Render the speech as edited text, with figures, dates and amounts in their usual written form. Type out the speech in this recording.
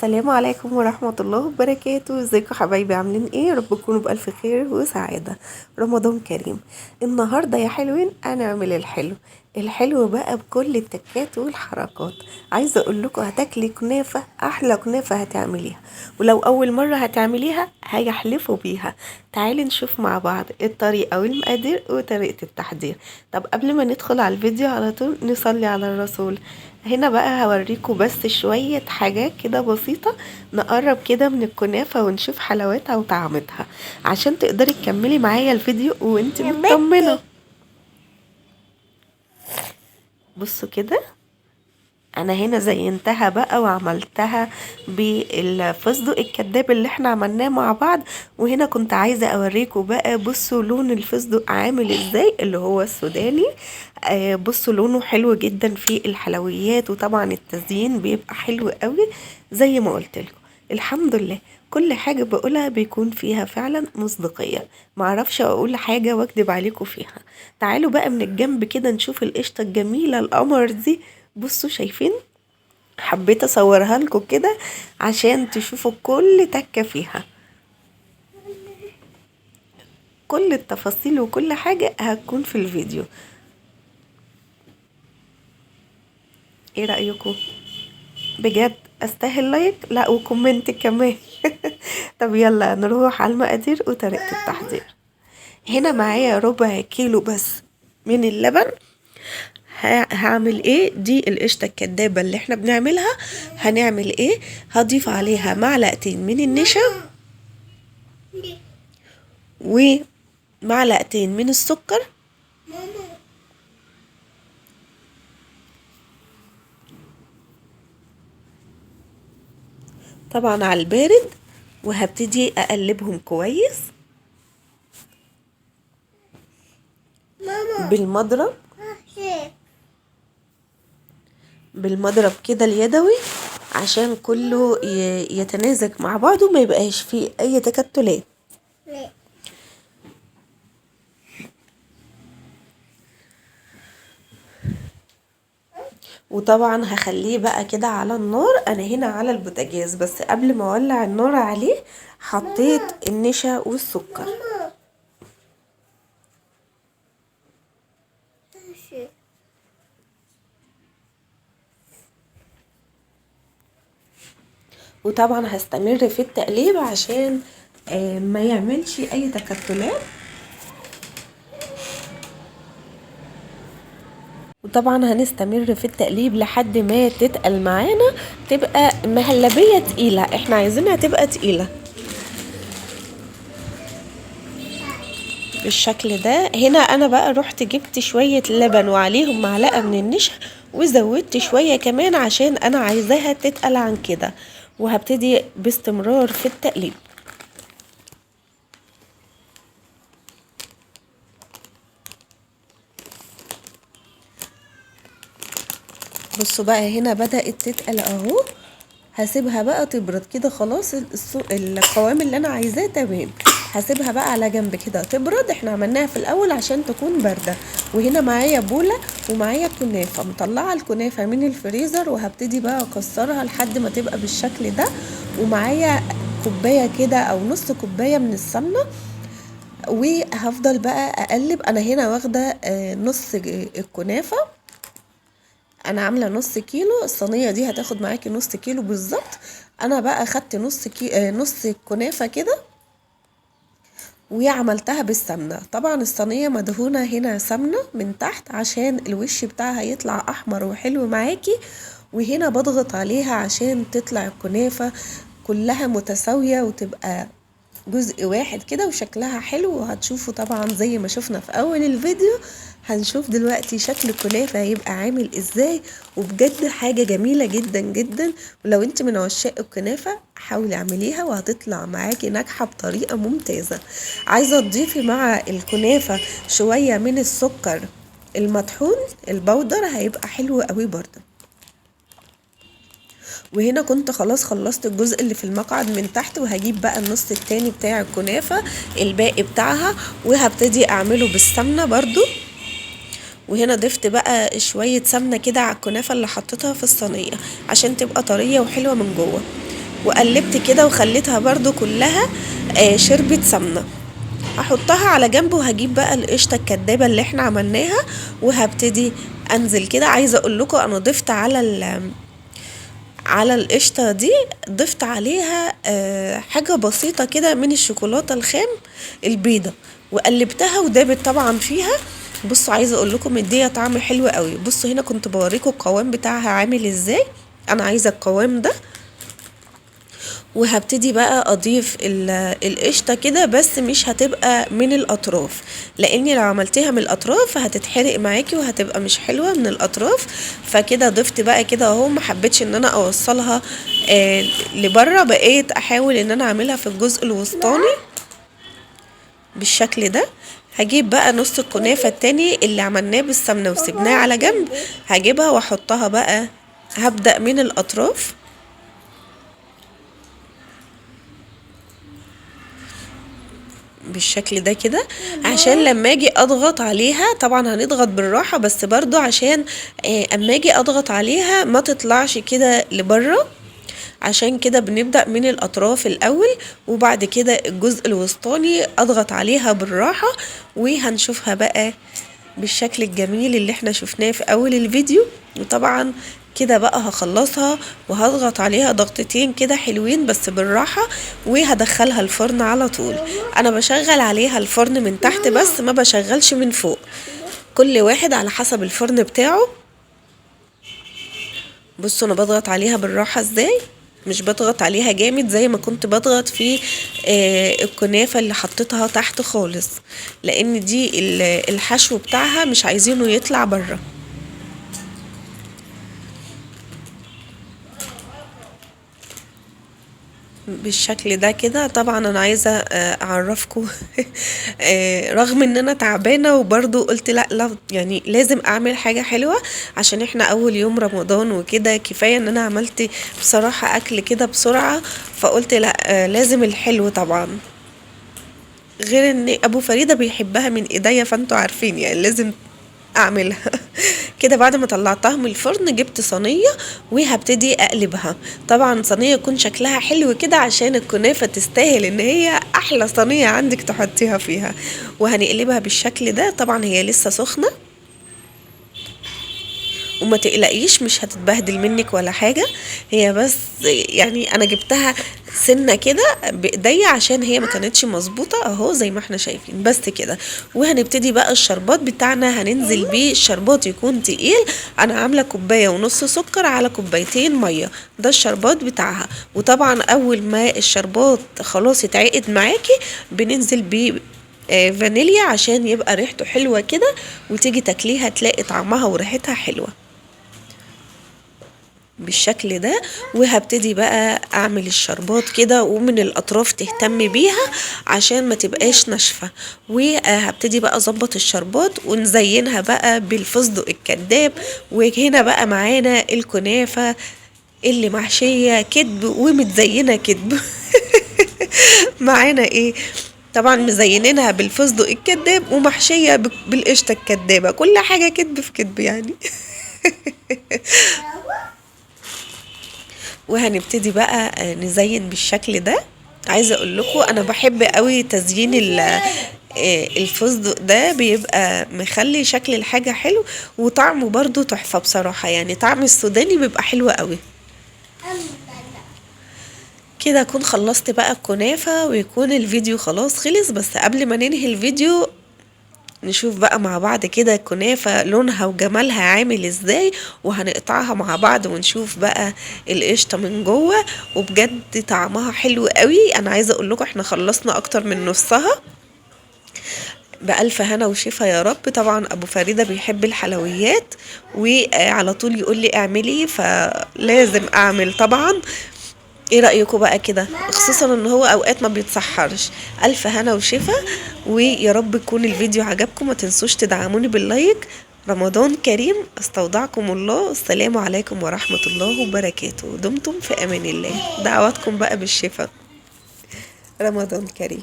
السلام عليكم ورحمة الله وبركاته. ازيكم حبايبي؟ عاملين ايه؟ يا رب تكونوا بألف خير وسعادة. رمضان كريم. النهاردة يا حلوين هنعمل الحلو بقى بكل التكات والحركات. عايزة اقول لكم هتاكلي كنافة، احلى كنافة هتعمليها، ولو اول مرة هتعمليها هيحلفوا بيها. تعالي نشوف مع بعض الطريقة والمقادير وطريقة التحضير. طب قبل ما ندخل على الفيديو على طول نصلي على الرسول. هنا بقى هوريكم بس شوية حاجات كده بسيطة، نقرب كده من الكنافة ونشوف حلاوتها وطعمتها عشان تقدري تكملي معايا الفيديو وانت مطمنة. بصوا كده، انا هنا زينتها بقى وعملتها بالفستق الكداب اللي احنا عملناه مع بعض. وهنا كنت عايزة اوريكم بقى، بصوا لون الفستق عامل ازاي اللي هو السوداني. بصوا لونه حلو جدا في الحلويات، وطبعا التزيين بيبقى حلو قوي زي ما قلت لكم. الحمد لله كل حاجة بقولها بيكون فيها فعلا مصداقية، معرفش اقول حاجة واكدب عليكم فيها. تعالوا بقى من الجنب كده نشوف القشطة الجميلة القمر دي. بصوا شايفين؟ حبيت اصورها لكم كده عشان تشوفوا كل تكة فيها، كل التفاصيل وكل حاجة هتكون في الفيديو. ايه رأيكم؟ بجد استاهل لايك؟ لا وكومنت كمان. طب يلا نروح على المقادير وطريقة التحضير. هنا معايا ربع كيلو بس من اللبن. هعمل ايه؟ دي القشطة الكدابة اللي احنا بنعملها. هنعمل ايه؟ هضيف عليها معلقتين من النشا ومعلقتين من السكر، طبعا على البارد، وهبتدي اقلبهم كويس بالمضرب، كده اليدوي عشان كله يتناسق مع بعضه وما يبقاش فيه اي تكتلات. وطبعا هخليه بقى كده على النار. انا هنا على البوتاجاز، بس قبل ما اولع النار عليه حطيت النشا والسكر. وطبعا هستمر في التقليب عشان ما يعملش اي تكتلات. وطبعا هنستمر في التقليب لحد ما تتقل معانا، تبقى مهلبية تقيلة، احنا عايزينها تبقى تقيلة بالشكل ده. هنا انا بقى رحت جبت شوية لبن وعليهم معلقة من النشا، وزودت شوية كمان عشان انا عايزاها تتقل عن كده. وهبتدي باستمرار في التقليب. بصوا بقى هنا بدأت تتقل اهو. هسيبها بقى تبرد كده خلاص. القوام اللي انا عايزاه تمام. هسيبها بقى على جنب كده تبرد. احنا عملناها في الاول عشان تكون بارده. وهنا معايا بوله ومعايا كنافه، مطلعه الكنافه من الفريزر وهبتدي بقى اكسرها لحد ما تبقى بالشكل ده. ومعايا كوبايه كده او نص كوبايه من السمنه، وهفضل بقى اقلب. انا هنا واخده نص الكنافه، انا عامله نص كيلو. الصينيه دي هتاخد معاكي نص كيلو بالظبط. انا بقى خدت نص كنافه كده وعملتها بالسمنه. طبعا الصينيه مدهونه هنا سمنه من تحت عشان الوش بتاعها يطلع احمر وحلو معاكي. وهنا بضغط عليها عشان تطلع الكنافه كلها متساويه وتبقى جزء واحد كده وشكلها حلو. وهتشوفوا طبعا زي ما شفنا في اول الفيديو، هنشوف دلوقتي شكل الكنافة هيبقى عامل ازاي. وبجد حاجة جميلة جدا جدا، ولو انت من عشاق الكنافة حاولي اعمليها وهتطلع معاكي ناجحة بطريقة ممتازة. عايزة تضيفي مع الكنافة شوية من السكر المطحون البودر، هيبقى حلو قوي برضه. وهنا كنت خلاص خلصت الجزء اللي في المقعد من تحت، وهجيب بقى النص التاني بتاع الكنافة الباقي بتاعها وهبتدي اعمله بالسمنة برضو. وهنا ضفت بقى شوية سمنة كده على الكنافة اللي حطيتها في الصينية عشان تبقى طرية وحلوة من جوه. وقلبت كده وخليتها برضو كلها شربت سمنة. احطها على جنب وهجيب بقى القشطة الكدابة اللي احنا عملناها وهبتدي انزل كده. عايزة اقول لكم انا ضفت على القشطة دي، ضفت عليها حاجة بسيطة كده من الشوكولاتة الخام البيضة، وقلبتها ودابت طبعا فيها. بصوا عايزة اقول لكم مدية طعم حلو قوي. بصوا هنا كنت بوريكم القوام بتاعها عامل ازاي. انا عايزة القوام ده، وهبتدي بقى اضيف القشطه كده، بس مش هتبقى من الاطراف، لاني لو عملتيها من الاطراف هتتحرق معاكي وهتبقى مش حلوه من الاطراف. فكده ضفت بقى كده اهو، ما حبيتش ان انا اوصلها لبره، بقيت احاول ان انا اعملها في الجزء الوسطاني بالشكل ده. هجيب بقى نص الكنافه التاني اللي عملناه بالسمنه وسبناه على جنب، هجيبها واحطها بقى. هبدأ من الاطراف بالشكل ده كده، عشان لما اجي اضغط عليها، طبعا هنضغط بالراحة بس برضو عشان اما اجي اضغط عليها ما تطلعش كده لبره. عشان كده بنبدأ من الاطراف الاول، وبعد كده الجزء الوسطاني اضغط عليها بالراحة، وهنشوفها بقى بالشكل الجميل اللي احنا شفناه في اول الفيديو. وطبعا كده بقى هخلصها وهضغط عليها ضغطتين كده حلوين بس بالراحة، وهدخلها الفرن على طول. انا بشغل عليها الفرن من تحت بس ما بشغلش من فوق، كل واحد على حسب الفرن بتاعه. بصوا انا بضغط عليها بالراحة ازاي، مش بضغط عليها جامد زي ما كنت بضغط في الكنافة اللي حطيتها تحت خالص، لان دي الحشو بتاعها مش عايزينه يطلع بره بالشكل ده كده. طبعا انا عايزه اعرفكم رغم ان انا تعبانه وبرضو قلت لا يعني لازم اعمل حاجه حلوه، عشان احنا اول يوم رمضان وكده، كفايه ان انا عملت بصراحه اكل كده بسرعه، فقلت لا لازم الحلو طبعا، غير ان ابو فريده بيحبها من ايديا، فانتوا عارفين يعني لازم اعملها. كده بعد ما طلعتها من الفرن جبت صينيه وهبتدي اقلبها. طبعا صينيه يكون شكلها حلو كده عشان الكنافه تستاهل ان هي احلى صينيه عندك تحطيها فيها. وهنقلبها بالشكل ده. طبعا هي لسه سخنه وما تقلقيش مش هتتبهدل منك ولا حاجة، هي بس يعني انا جبتها سنة كده بايديا عشان هي ما كانتش مظبوطة اهو زي ما احنا شايفين بس كده. وهنبتدي بقى الشربات بتاعنا، هننزل بيه. الشربات يكون تقيل، انا عاملة كوباية ونص سكر على كوبايتين مية، ده الشربات بتاعها. وطبعا اول ما الشربات خلاص يتعقد معاكي بننزل بيه فانيليا عشان يبقى ريحته حلوة كده، وتيجي تاكليها تلاقي طعمها وريحتها حلوة بالشكل ده. وهبتدي بقى اعمل الشربات كده، ومن الاطراف تهتم بيها عشان ما تبقاش ناشفه. وهبتدي بقى اظبط الشربات ونزينها بقى بالفستق الكداب. وهنا بقى معانا الكنافه اللي محشيه كدب ومتزينه كدب. معانا ايه؟ طبعا مزينينها بالفستق الكداب ومحشيه بالقشطه الكدابه، كل حاجه كدب في كدب يعني. وهنبتدي بقى نزين بالشكل ده. عايزه اقول لكم انا بحب قوي تزيين الفستق ده، بيبقى مخلي شكل الحاجه حلو وطعمه برضو تحفه بصراحه، يعني طعم السوداني بيبقى حلو قوي كده. اكون خلصت بقى الكنافه ويكون الفيديو خلاص خلص. بس قبل ما ننهي الفيديو نشوف بقى مع بعض كده الكنافة لونها وجمالها عامل ازاي، وهنقطعها مع بعض ونشوف بقى القشطة من جوه. وبجد طعمها حلو قوي. انا عايزة اقول لكم احنا خلصنا اكتر من نصها بألف هنا وشفا يا رب. طبعا ابو فريدة بيحب الحلويات وعلى طول يقول لي اعملي، فلازم اعمل طبعا. ايه رأيكم بقى كده، خصوصا ان هو اوقات ما بيتسحرش. الف هنا وشفا، ويا رب يكون الفيديو عجبكم. ما تنسوش تدعموني باللايك. رمضان كريم، استودعكم الله. السلام عليكم ورحمة الله وبركاته. دمتم في امان الله. دعواتكم بقى بالشفا. رمضان كريم.